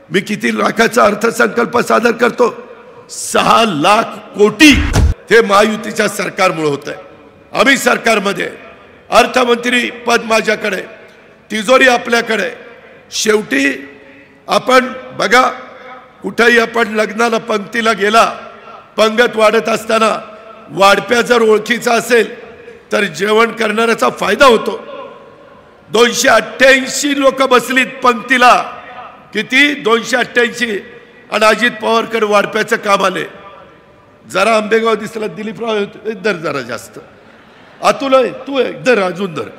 मी किती लाखाचा अर्थसंकल्प सादर करतो? 6 लाख कोटी. हे महायुतीच्या सरकारमुळे होत आहे. आम्ही सरकारमध्ये अर्थमंत्री पद माझ्याकडे, तिजोरी आपल्याकडे. शेवटी आपण बघा, कुठेही आपण लग्नाला पंक्तीला गेला, पंगत वाढत असताना वाढप्या जर ओळखीचा असेल तर जेवण करणाऱ्याचा फायदा होतो. 288 लोक बसलीत पंक्तीला. किती? 288. आणि अजित पवारकडे वाढप्याचं काम आले. जरा आंबेगाव दिसला, दिलीपराव दर जरा जास्त, अतुल आहे, तू आहे, दर अजून दर.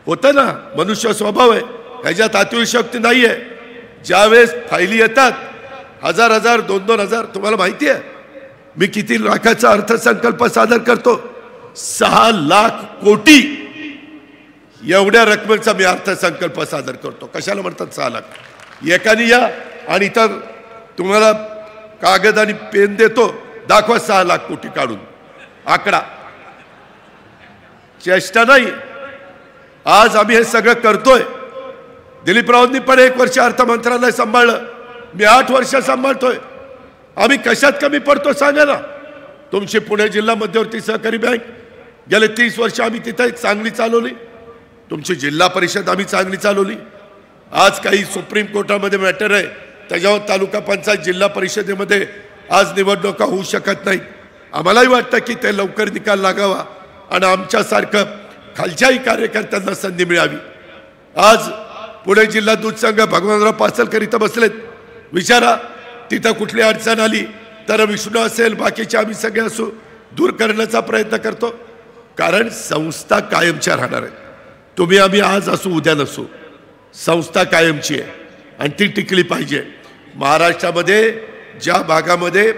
होतं ना, मनुष्य स्वभाव आहे, ह्याच्यात अतिशयोक्ती नाही आहे. ज्यावेळेस फायली येतात 1000 2,000, तुम्हाला माहिती आहे मी किती लाखाचा अर्थसंकल्प सादर करतो? 6 लाख कोटी एवढ्या रकमेचा मी अर्थसंकल्प सादर करतो. कशाला म्हणतात 6 लाख? एकाने या आणि इतर तुम्हाला कागद आणि पेन देतो, दाखवा 6 लाख कोटी काढून. आकडा चेष्टा नाही. आज आम्ही हे सगळं करतोय. दिलीपरावांनी पण 1 वर्ष अर्थ मंत्रालय सांभाळलं, मी 8 वर्ष सांभाळतोय. आम्ही कशात कमी पडतो सांगा ना. तुमची पुणे जिल्हा मध्यवर्ती सहकारी बँक गेले 30 वर्ष आम्ही तिथे चांगली चालवली. तुमची जिल्हा परिषद आम्ही चांगली चालवली. आज काही सुप्रीम कोर्टामध्ये मॅटर आहे, त्याच्यावर तालुका पंचायत जिल्हा परिषदेमध्ये आज निवडणुका होऊ शकत नाहीत. आम्हालाही वाटतं की ते लवकर निकाल लागावा आणि आमच्यासारखं खालच्याही कार्यकर्त्यांना संधी मिळावी. आज पुणे जिल्हा दूध संघ भगवानराव पासलकर इथं बसलेत. विचारा, तिथं कुठली अडचण आली तर विष्णू असेल, बाकीचे आम्ही सगळे असू, दूर करण्याचा प्रयत्न करतो. कारण संस्था कायमच्या राहणार आहेत. तुम्ही आम्ही आज असू, उद्या नसू, संस्था कायमची आहे आणि ती टिकली पाहिजे. महाराष्ट्रामध्ये ज्या भागामध्ये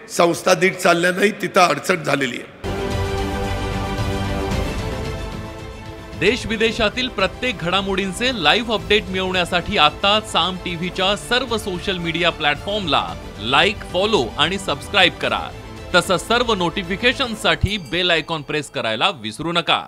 संस्था नीट चालल्या नाही तिथं अडचण झालेली आहे. देश विदेशातील प्रत्येक घडामोडींचे लाईव्ह अपडेट मिळवण्यासाठी आता साम टीव्हीच्या सर्व सोशल मीडिया प्लॅटफॉर्मला लाईक, फॉलो आणि सबस्क्राईब करा. तसंच सर्व नोटिफिकेशनसाठी बेल आयकॉन प्रेस करायला विसरू नका.